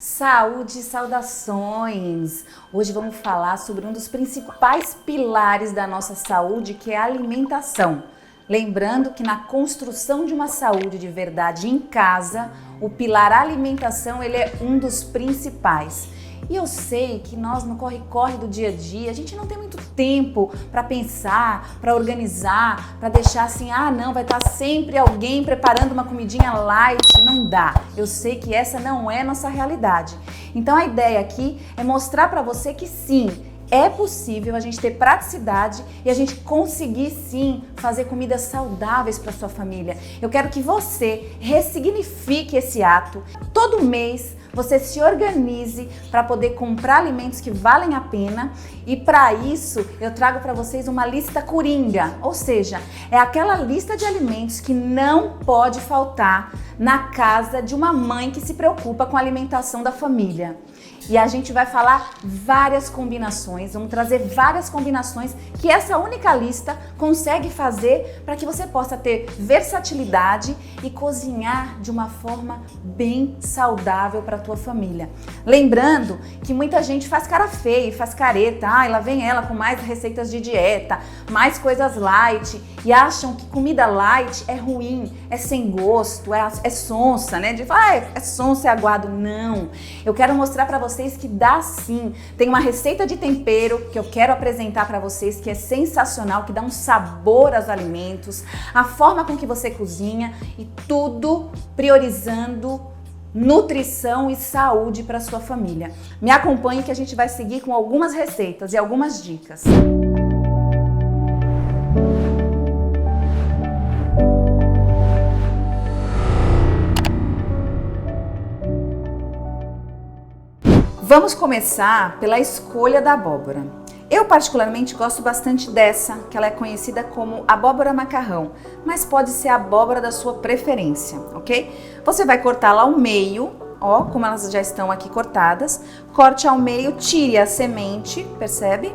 Saúde e saudações! Hoje vamos falar sobre um dos principais pilares da nossa saúde, que é a alimentação. Lembrando que na construção de uma saúde de verdade em casa, o pilar alimentação ele é um dos principais. E eu sei que nós no corre-corre do dia a dia, a gente não tem muito tempo para pensar, para organizar, para deixar assim, não, vai estar sempre alguém preparando uma comidinha light, não dá. Eu sei que essa não é nossa realidade. Então a ideia aqui é mostrar para você que sim, é possível a gente ter praticidade e a gente conseguir sim fazer comidas saudáveis para sua família. Eu quero que você ressignifique esse ato. Todo mês você se organize para poder comprar alimentos que valem a pena e para isso eu trago para vocês uma lista coringa, ou seja, é aquela lista de alimentos que não pode faltar na casa de uma mãe que se preocupa com a alimentação da família. E a gente vai falar várias combinações, vamos trazer várias combinações que essa única lista consegue fazer para que você possa ter versatilidade e cozinhar de uma forma bem saudável para a tua família. Lembrando que muita gente faz cara feia, faz careta, lá vem ela com mais receitas de dieta, mais coisas light e acham que comida light é ruim, é sem gosto, é sonsa, né? De falar, é sonsa, é aguado. Não, eu quero mostrar para vocês que dá sim. Tem uma receita de tempero que eu quero apresentar para vocês que é sensacional, que dá um sabor aos alimentos, a forma com que você cozinha e tudo priorizando nutrição e saúde para sua família. Me acompanhe que a gente vai seguir com algumas receitas e algumas dicas. Vamos começar pela escolha da abóbora. Eu particularmente gosto bastante dessa, que ela é conhecida como abóbora macarrão, mas pode ser a abóbora da sua preferência, ok? Você vai cortá-la ao meio, ó, como elas já estão aqui cortadas. Corte ao meio, tire a semente, percebe?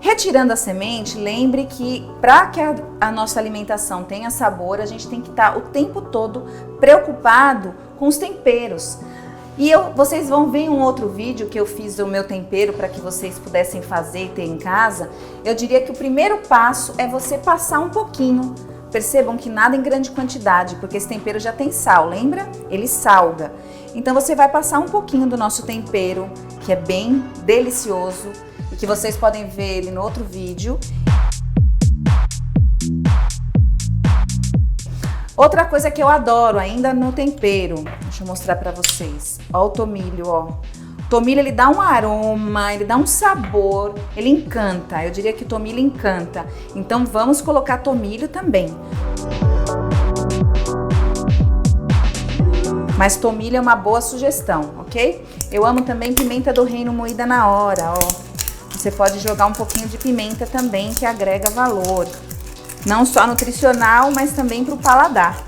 Retirando a semente, lembre que para que a nossa alimentação tenha sabor, a gente tem que estar o tempo todo preocupado com os temperos. E vocês vão ver um outro vídeo que eu fiz do meu tempero para que vocês pudessem fazer e ter em casa. Eu diria que o primeiro passo é você passar um pouquinho. Percebam que nada em grande quantidade, porque esse tempero já tem sal, lembra? Ele salga. Então você vai passar um pouquinho do nosso tempero, que é bem delicioso e que vocês podem ver ele no outro vídeo. Outra coisa que eu adoro ainda no tempero, deixa eu mostrar pra vocês, ó o tomilho, ó. O tomilho ele dá um aroma, ele dá um sabor, ele encanta, eu diria que o tomilho encanta. Então vamos colocar tomilho também. Mas tomilho é uma boa sugestão, ok? Eu amo também pimenta do reino moída na hora, ó. Você pode jogar um pouquinho de pimenta também, que agrega valor. Não só nutricional, mas também para o paladar.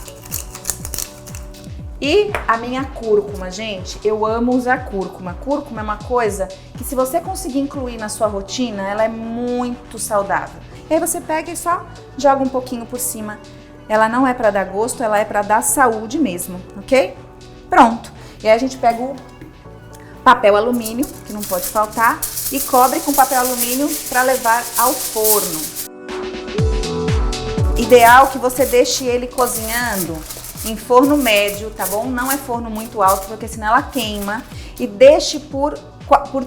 E a minha cúrcuma, gente, eu amo usar cúrcuma. Cúrcuma é uma coisa que se você conseguir incluir na sua rotina, ela é muito saudável. E aí você pega e só joga um pouquinho por cima. Ela não é para dar gosto, ela é para dar saúde mesmo, ok? Pronto. E aí a gente pega o papel alumínio, que não pode faltar, e cobre com papel alumínio para levar ao forno. Ideal que você deixe ele cozinhando em forno médio, tá bom? Não é forno muito alto, porque senão ela queima. E deixe por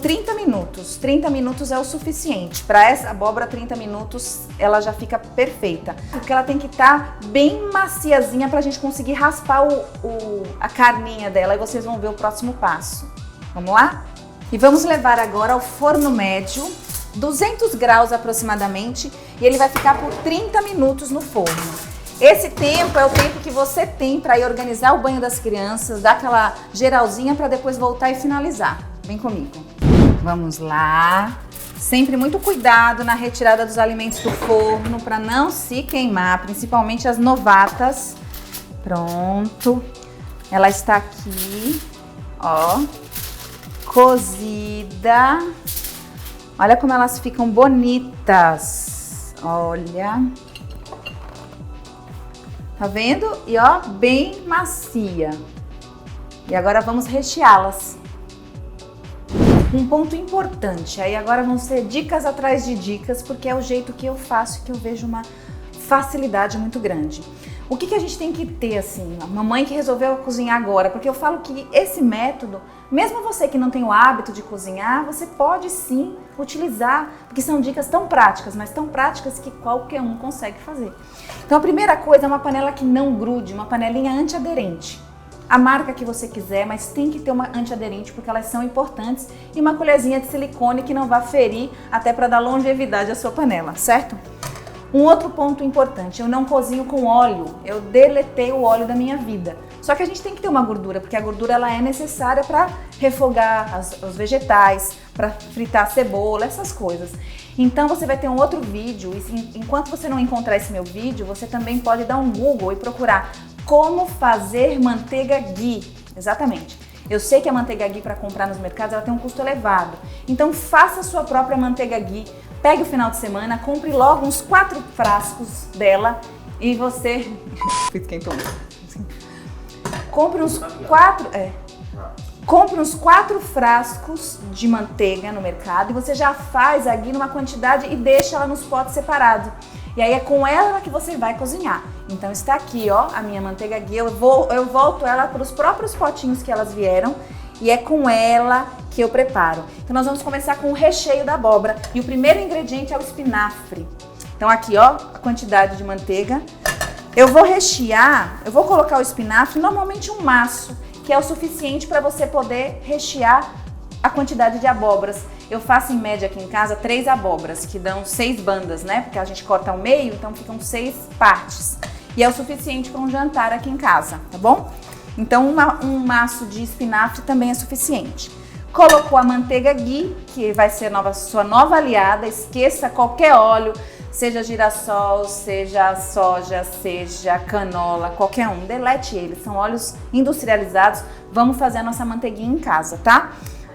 30 minutos. 30 minutos é o suficiente. Para essa abóbora, 30 minutos ela já fica perfeita. Porque ela tem que estar bem maciazinha pra gente conseguir raspar a carninha dela. E vocês vão ver o próximo passo. Vamos lá? E vamos levar agora ao forno médio. 200 graus aproximadamente, e ele vai ficar por 30 minutos no forno. Esse tempo é o tempo que você tem para ir organizar o banho das crianças, dar aquela geralzinha para depois voltar e finalizar. Vem comigo. Vamos lá. Sempre muito cuidado na retirada dos alimentos do forno para não se queimar, principalmente as novatas. Pronto. Ela está aqui, ó, cozida. Olha como elas ficam bonitas, olha, tá vendo? E ó, bem macia. E agora vamos recheá-las. Um ponto importante, aí agora vão ser dicas atrás de dicas, porque é o jeito que eu faço e que eu vejo uma facilidade muito grande. O que a gente tem que ter, assim, a mamãe que resolveu cozinhar agora, porque eu falo que esse método, mesmo você que não tem o hábito de cozinhar, você pode sim utilizar, porque são dicas tão práticas, mas tão práticas que qualquer um consegue fazer. Então a primeira coisa é uma panela que não grude, uma panelinha antiaderente. A marca que você quiser, mas tem que ter uma antiaderente porque elas são importantes, e uma colherzinha de silicone que não vá ferir, até para dar longevidade à sua panela, certo? Um outro ponto importante, eu não cozinho com óleo, eu deletei o óleo da minha vida. Só que a gente tem que ter uma gordura, porque a gordura ela é necessária para refogar os vegetais, para fritar a cebola, essas coisas. Então você vai ter um outro vídeo, e enquanto você não encontrar esse meu vídeo, você também pode dar um Google e procurar como fazer manteiga ghee. Exatamente. Eu sei que a manteiga ghee para comprar nos mercados ela tem um custo elevado. Então faça a sua própria manteiga ghee. Pegue o final de semana, compre logo uns 4 frascos dela e você... Compre uns 4 frascos de manteiga no mercado e você já faz a ghee numa quantidade e deixa ela nos potes separados. E aí é com ela que você vai cozinhar. Então está aqui, ó, a minha manteiga ghee. Eu volto ela para os próprios potinhos que elas vieram e é com ela que eu preparo. Então nós vamos começar com o recheio da abóbora e o primeiro ingrediente é o espinafre. Então aqui, ó, a quantidade de manteiga. Eu vou rechear, eu vou colocar o espinafre, normalmente um maço, que é o suficiente para você poder rechear a quantidade de abóboras. Eu faço em média aqui em casa 3 abóboras, que dão 6 bandas, né? Porque a gente corta ao meio, então ficam 6 partes. E é o suficiente para um jantar aqui em casa, tá bom? Então um maço de espinafre também é suficiente. Colocou a manteiga ghee, que vai ser sua nova aliada, esqueça qualquer óleo, seja girassol, seja soja, seja canola, qualquer um, delete eles, são óleos industrializados, vamos fazer a nossa manteiguinha em casa, tá?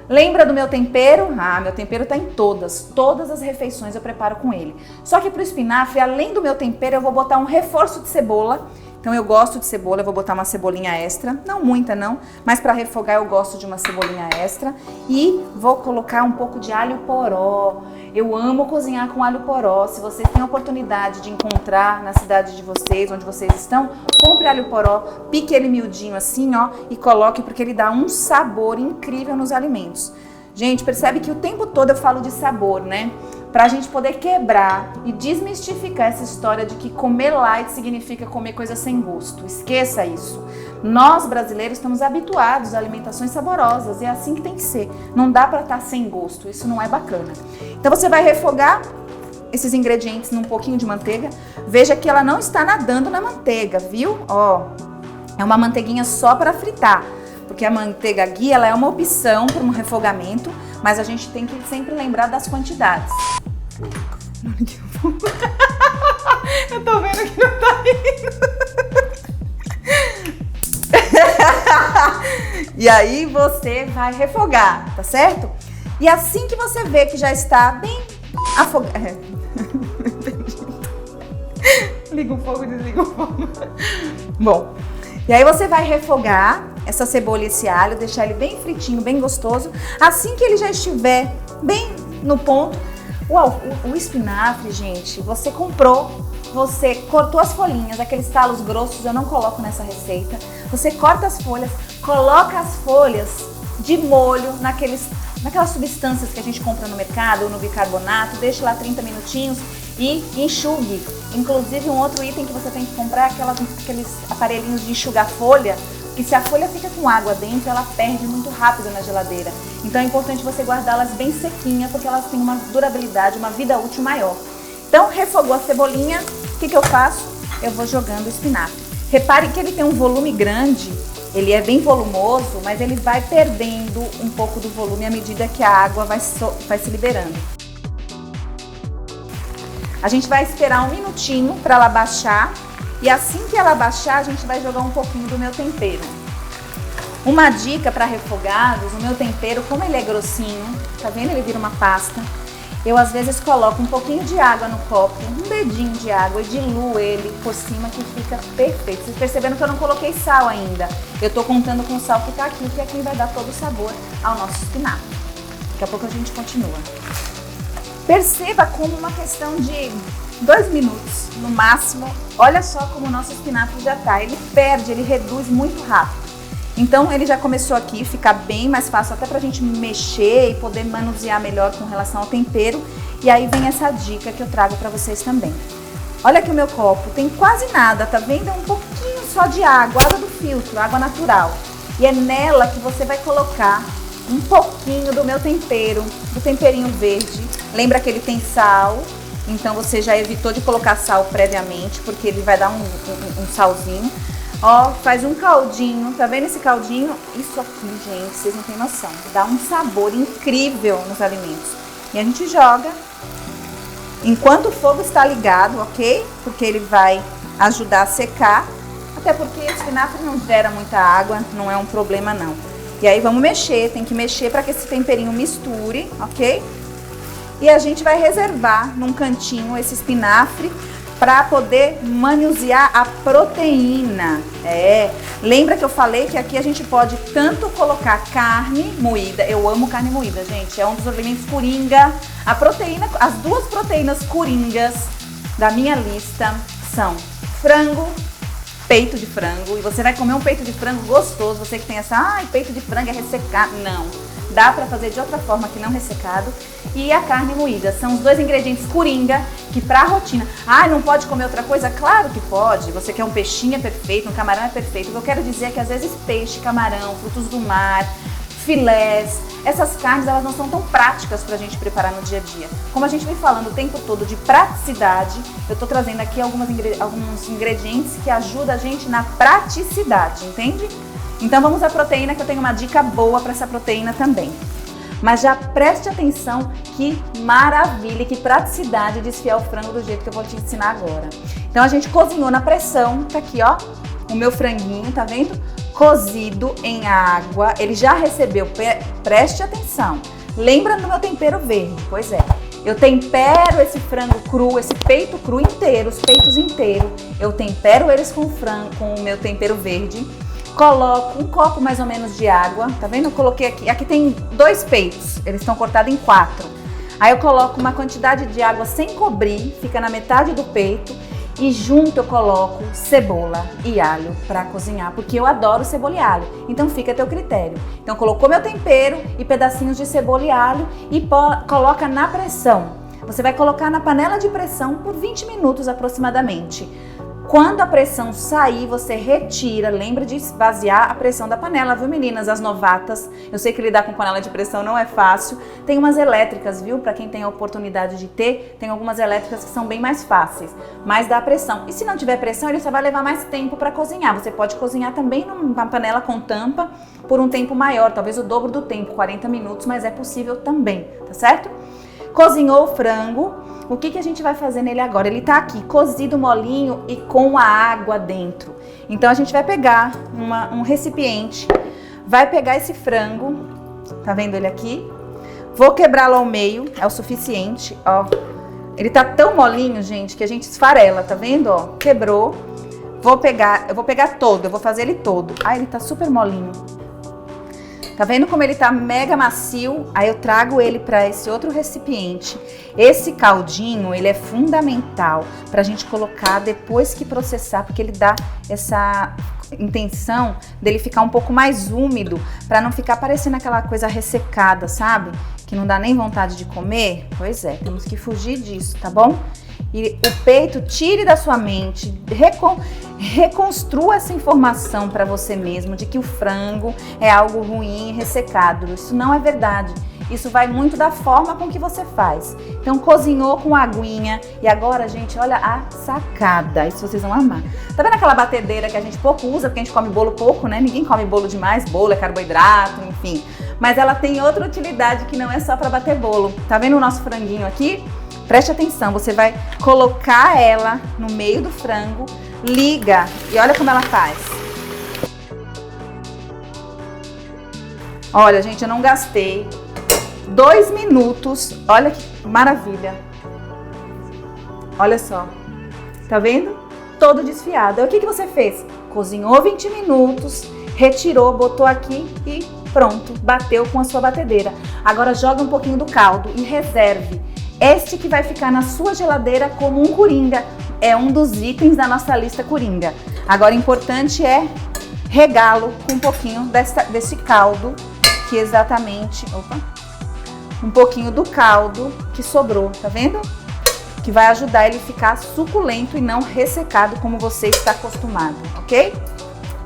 Lembra do meu tempero? Ah, meu tempero tá em todas as refeições eu preparo com ele. Só que pro espinafre, além do meu tempero, eu vou botar um reforço de cebola. Então eu gosto de cebola, eu vou botar uma cebolinha extra, não muita não, mas para refogar eu gosto de uma cebolinha extra e vou colocar um pouco de alho poró. Eu amo cozinhar com alho poró. Se vocês têm a oportunidade de encontrar na cidade de vocês, onde vocês estão, compre alho poró, pique ele miudinho assim, ó, e coloque porque ele dá um sabor incrível nos alimentos. Gente, percebe que o tempo todo eu falo de sabor, né? Pra gente poder quebrar e desmistificar essa história de que comer light significa comer coisa sem gosto. Esqueça isso. Nós, brasileiros, estamos habituados a alimentações saborosas e é assim que tem que ser. Não dá pra estar sem gosto, isso não é bacana. Então você vai refogar esses ingredientes num pouquinho de manteiga. Veja que ela não está nadando na manteiga, viu? Ó, é uma manteiguinha só para fritar. Porque a manteiga ghee, ela é uma opção para um refogamento, mas a gente tem que sempre lembrar das quantidades. Eu tô vendo que não tá indo. E aí você vai refogar, tá certo? E assim que você vê que já está bem afogado... Liga o fogo, desliga o fogo. Bom, e aí você vai refogar essa cebola e esse alho, deixar ele bem fritinho, bem gostoso. Assim que ele já estiver bem no ponto, o espinafre, gente, você comprou, você cortou as folhinhas, aqueles talos grossos eu não coloco nessa receita. Você corta as folhas, coloca as folhas de molho naquelas substâncias que a gente compra no mercado ou no bicarbonato, deixa lá 30 minutinhos e enxugue. Inclusive um outro item que você tem que comprar é aqueles aparelhinhos de enxugar folha, que se a folha fica com água dentro, ela perde muito rápido na geladeira. Então é importante você guardá-las bem sequinhas, porque elas têm uma durabilidade, uma vida útil maior. Então, refogou a cebolinha, o que eu faço? Eu vou jogando o espinafre. Repare que ele tem um volume grande, ele é bem volumoso, mas ele vai perdendo um pouco do volume à medida que a água vai se liberando. A gente vai esperar um minutinho para ela baixar. E assim que ela baixar, a gente vai jogar um pouquinho do meu tempero. Uma dica para refogados, o meu tempero, como ele é grossinho, tá vendo? Ele vira uma pasta. Eu às vezes coloco um pouquinho de água no copo, um dedinho de água e diluo ele por cima que fica perfeito. Vocês perceberam que eu não coloquei sal ainda. Eu tô contando com o sal que tá aqui, que é quem vai dar todo o sabor ao nosso espinafre. Daqui a pouco a gente continua. Perceba como uma questão de 2 minutos no máximo, olha só como o nosso espinafre já tá. Ele perde, ele reduz muito rápido. Então ele já começou aqui, ficar bem mais fácil até pra gente mexer e poder manusear melhor com relação ao tempero. E aí vem essa dica que eu trago pra vocês também. Olha aqui o meu copo, tem quase nada, tá vendo? É um pouquinho só de água, água do filtro, água natural. E é nela que você vai colocar um pouquinho do meu tempero, do temperinho verde. Lembra que ele tem sal, então você já evitou de colocar sal previamente, porque ele vai dar um salzinho. Ó, faz um caldinho, tá vendo esse caldinho? Isso aqui, gente, vocês não têm noção, dá um sabor incrível nos alimentos. E a gente joga enquanto o fogo está ligado, ok? Porque ele vai ajudar a secar, até porque o espinafre não gera muita água, não é um problema não. E aí vamos mexer, tem que mexer para que esse temperinho misture, ok? E a gente vai reservar num cantinho esse espinafre para poder manusear a proteína. Lembra que eu falei que aqui a gente pode tanto colocar carne moída, eu amo carne moída, gente, é um dos alimentos coringa. A proteína, as 2 proteínas coringas da minha lista são frango, peito de frango, e você vai comer um peito de frango gostoso, você que tem essa, peito de frango é ressecado, não. Dá pra fazer de outra forma que não ressecado. E a carne moída, são os 2 ingredientes coringa que pra rotina. Não pode comer outra coisa? Claro que pode. Você quer um peixinho é perfeito, um camarão é perfeito. O que eu quero dizer é que às vezes peixe, camarão, frutos do mar, filés, essas carnes elas não são tão práticas pra gente preparar no dia a dia. Como a gente vem falando o tempo todo de praticidade, eu tô trazendo aqui alguns ingredientes que ajudam a gente na praticidade, entende? Então vamos à proteína, que eu tenho uma dica boa para essa proteína também. Mas já preste atenção que maravilha, que praticidade de desfiar o frango do jeito que eu vou te ensinar agora. Então a gente cozinhou na pressão, tá aqui ó, o meu franguinho, tá vendo? Cozido em água, ele já recebeu, preste atenção. Lembra do meu tempero verde? Pois é. Eu tempero esse frango cru, esse peito cru inteiro, os peitos inteiros. Eu tempero eles com o meu tempero verde. Coloco um copo mais ou menos de água, tá vendo? Eu coloquei aqui tem 2 peitos, eles estão cortados em 4. Aí eu coloco uma quantidade de água sem cobrir, fica na metade do peito. E junto eu coloco cebola e alho para cozinhar, porque eu adoro cebola e alho, então fica a teu critério. Então colocou meu tempero e pedacinhos de cebola e alho e coloca na pressão. Você vai colocar na panela de pressão por 20 minutos aproximadamente. Quando a pressão sair, você retira, lembra de esvaziar a pressão da panela, viu meninas, as novatas? Eu sei que lidar com panela de pressão não é fácil. Tem umas elétricas, viu? Para quem tem a oportunidade de ter, tem algumas elétricas que são bem mais fáceis, mas dá pressão. E se não tiver pressão, ele só vai levar mais tempo para cozinhar. Você pode cozinhar também numa panela com tampa por um tempo maior, talvez o dobro do tempo, 40 minutos, mas é possível também, tá certo? Cozinhou o frango. O que a gente vai fazer nele agora? Ele tá aqui, cozido molinho e com a água dentro. Então a gente vai pegar um recipiente, vai pegar esse frango, tá vendo ele aqui? Vou quebrá-lo ao meio, é o suficiente, ó. Ele tá tão molinho, gente, que a gente esfarela, tá vendo, ó? Quebrou. Eu vou pegar todo, eu vou fazer ele todo. Ele tá super molinho. Tá vendo como ele tá mega macio? Aí eu trago ele para esse outro recipiente. Esse caldinho, ele é fundamental pra gente colocar depois que processar, porque ele dá essa intenção dele ficar um pouco mais úmido, para não ficar parecendo aquela coisa ressecada, sabe? Que não dá nem vontade de comer. Pois é, temos que fugir disso, tá bom? E o peito, tire da sua mente, reconstrua essa informação para você mesmo de que o frango é algo ruim e ressecado. Isso não é verdade. Isso vai muito da forma com que você faz. Então, cozinhou com aguinha. E agora, gente, olha a sacada. Isso vocês vão amar. Tá vendo aquela batedeira que a gente pouco usa, porque a gente come bolo pouco, né? Ninguém come bolo demais. Bolo é carboidrato, enfim. Mas ela tem outra utilidade que não é só para bater bolo. Tá vendo o nosso franguinho aqui? Preste atenção, você vai colocar ela no meio do frango, liga e olha como ela faz. Olha, gente, eu não gastei 2 minutos, olha que maravilha. Olha só, tá vendo? Todo desfiado. Aí o que você fez? Cozinhou 20 minutos, retirou, botou aqui e Pronto, bateu com a sua batedeira. Agora joga um pouquinho do caldo e reserve. Este que vai ficar na sua geladeira como um coringa. É um dos itens da nossa lista coringa. Agora o importante é regá-lo com um pouquinho desse caldo, que exatamente... Opa! Um pouquinho do caldo que sobrou, tá vendo? Que vai ajudar ele a ficar suculento e não ressecado como você está acostumado, ok?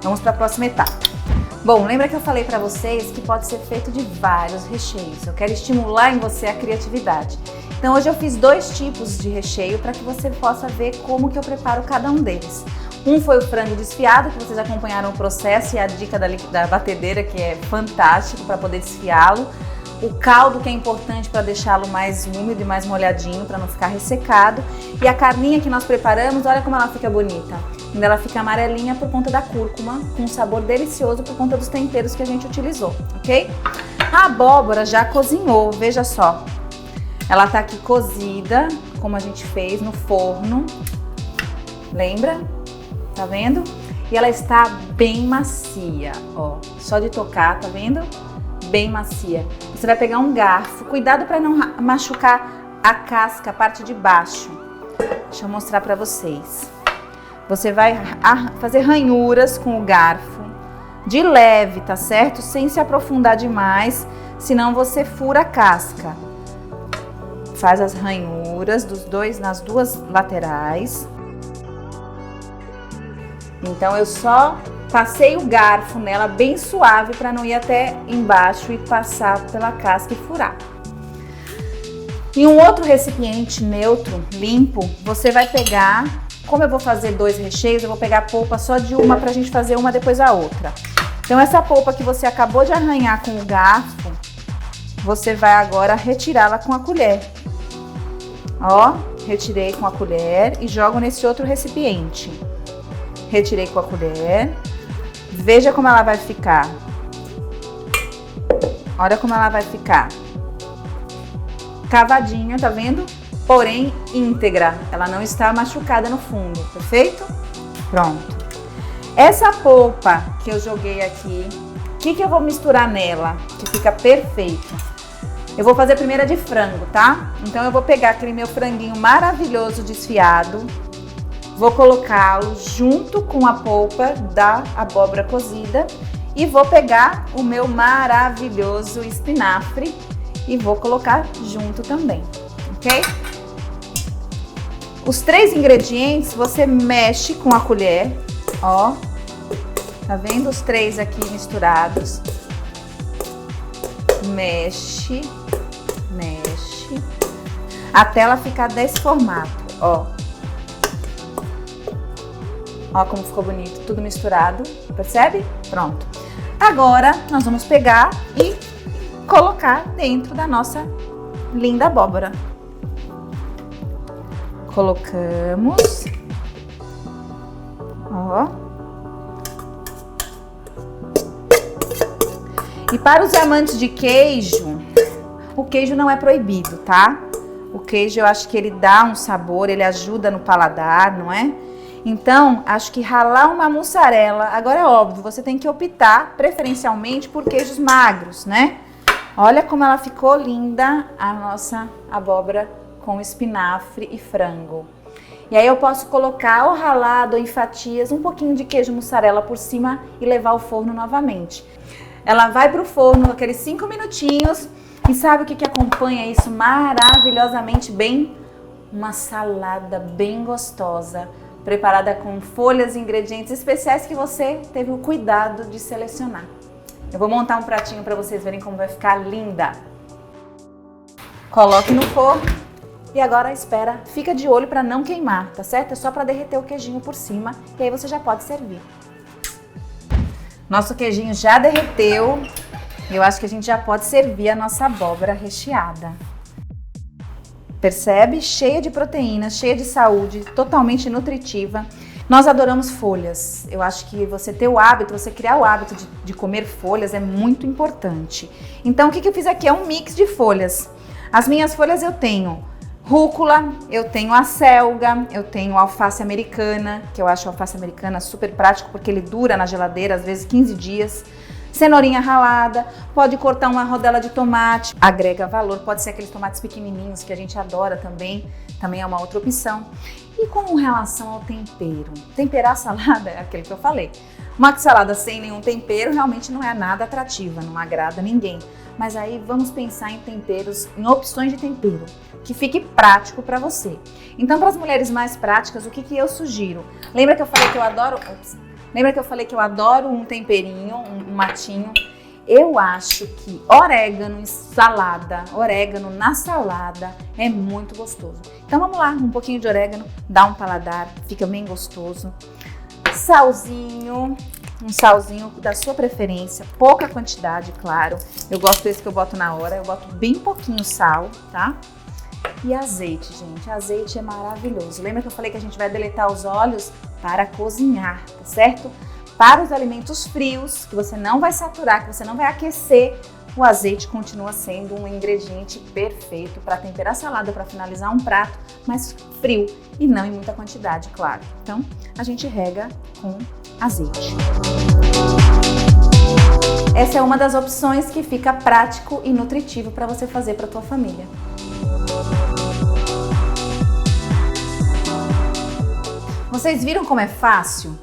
Vamos para a próxima etapa. Bom, lembra que eu falei para vocês que pode ser feito de vários recheios. Eu quero estimular em você a criatividade. Então hoje eu fiz 2 tipos de recheio para que você possa ver como que eu preparo cada um deles. Um foi o frango desfiado, que vocês acompanharam o processo e a dica da batedeira, que é fantástico para poder desfiá-lo. O caldo, que é importante para deixá-lo mais úmido e mais molhadinho, para não ficar ressecado. E a carninha que nós preparamos, olha como ela fica bonita. Ainda ela fica amarelinha por conta da cúrcuma, com um sabor delicioso por conta dos temperos que a gente utilizou, ok? A abóbora já cozinhou, veja só. Ela tá aqui cozida, como a gente fez no forno. Lembra? Tá vendo? E ela está bem macia, ó. Só de tocar, tá vendo? Bem macia. Você vai pegar um garfo, cuidado para não machucar a casca, a parte de baixo. Deixa eu mostrar para vocês. Você vai fazer ranhuras com o garfo, de leve, tá certo? Sem se aprofundar demais, senão você fura a casca. Faz as ranhuras nas 2 laterais. Então eu só passei o garfo nela bem suave para não ir até embaixo e passar pela casca e furar. Em um outro recipiente neutro, limpo, você vai pegar, como eu vou fazer 2 recheios, eu vou pegar a polpa só de uma pra gente fazer uma depois a outra. Então essa polpa que você acabou de arranhar com o garfo, você vai agora retirá-la com a colher. Ó, retirei com a colher e jogo nesse outro recipiente. Retirei com a colher. Veja como ela vai ficar. Olha como ela vai ficar. Cavadinha, tá vendo? Porém íntegra. Ela não está machucada no fundo, perfeito? Pronto. Essa polpa que eu joguei aqui, o que eu vou misturar nela? Que fica perfeito. Eu vou fazer a primeira de frango, tá? Então eu vou pegar aquele meu franguinho maravilhoso desfiado. Vou colocá-lo junto com a polpa da abóbora cozida e vou pegar o meu maravilhoso espinafre e vou colocar junto também, ok? Os 3 ingredientes você mexe com a colher, ó, tá vendo os 3 aqui misturados? Mexe, mexe, até ela ficar desse formato, ó. Ó como ficou bonito, tudo misturado, percebe? Pronto. Agora, nós vamos pegar e colocar dentro da nossa linda abóbora. Colocamos. Ó. E para os amantes de queijo, o queijo não é proibido, tá? O queijo eu acho que ele dá um sabor, ele ajuda no paladar, não é? Então, acho que ralar uma mussarela, agora é óbvio, você tem que optar preferencialmente por queijos magros, né? Olha como ela ficou linda, a nossa abóbora com espinafre e frango. E aí eu posso colocar ou ralado ou em fatias um pouquinho de queijo mussarela por cima e levar ao forno novamente. Ela vai pro forno aqueles 5 minutinhos e sabe o que acompanha isso maravilhosamente bem? Uma salada bem gostosa, preparada com folhas e ingredientes especiais que você teve o cuidado de selecionar. Eu vou montar um pratinho para vocês verem como vai ficar linda. Coloque no forno e agora espera, fica de olho para não queimar, tá certo? É só para derreter o queijinho por cima e aí você já pode servir. Nosso queijinho já derreteu, eu acho que a gente já pode servir a nossa abóbora recheada. Percebe? Cheia de proteínas, cheia de saúde, totalmente nutritiva. Nós adoramos folhas. Eu acho que você ter o hábito, você criar o hábito de comer folhas é muito importante. Então, o que eu fiz aqui é um mix de folhas. As minhas folhas eu tenho rúcula, eu tenho acelga, eu tenho alface americana, que eu acho a alface americana super prático porque ele dura na geladeira, às vezes 15 dias. cenourinha ralada, pode cortar uma rodela de tomate, agrega valor, pode ser aqueles tomates pequenininhos que a gente adora também é uma outra opção. E com relação ao tempero, temperar a salada é aquilo que eu falei. Uma salada sem nenhum tempero realmente não é nada atrativa, não agrada ninguém. Mas aí vamos pensar em temperos, em opções de tempero, que fique prático para você. Então, para as mulheres mais práticas, o que eu sugiro? Lembra que eu falei que eu adoro... Lembra que eu falei que eu adoro um temperinho, um matinho? Eu acho que orégano na salada é muito gostoso. Então vamos lá, um pouquinho de orégano, dá um paladar, fica bem gostoso. Salzinho, um salzinho da sua preferência, pouca quantidade, claro. Eu gosto desse que eu boto na hora, eu boto bem pouquinho sal, tá? E azeite, gente, azeite é maravilhoso. Lembra que eu falei que a gente vai deletar os óleos para cozinhar, tá certo? Para os alimentos frios, que você não vai saturar, que você não vai aquecer, o azeite continua sendo um ingrediente perfeito para temperar a salada, para finalizar um prato, mas frio e não em muita quantidade, claro. Então, a gente rega com azeite. Essa é uma das opções que fica prático e nutritivo para você fazer para a tua família. Vocês viram como é fácil?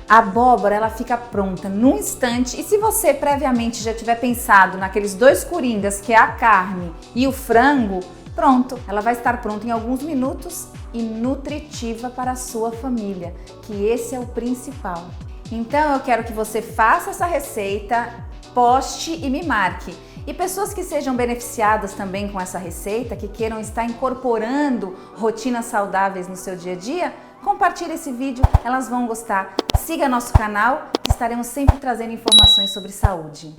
A abóbora, ela fica pronta num instante, e se você previamente já tiver pensado naqueles 2 coringas, que é a carne e o frango, pronto, ela vai estar pronta em alguns minutos e nutritiva para a sua família, que esse é o principal. Então eu quero que você faça essa receita, poste e me marque. E pessoas que sejam beneficiadas também com essa receita, que queiram estar incorporando rotinas saudáveis no seu dia a dia, compartilhe esse vídeo, elas vão gostar. Siga nosso canal, que estaremos sempre trazendo informações sobre saúde.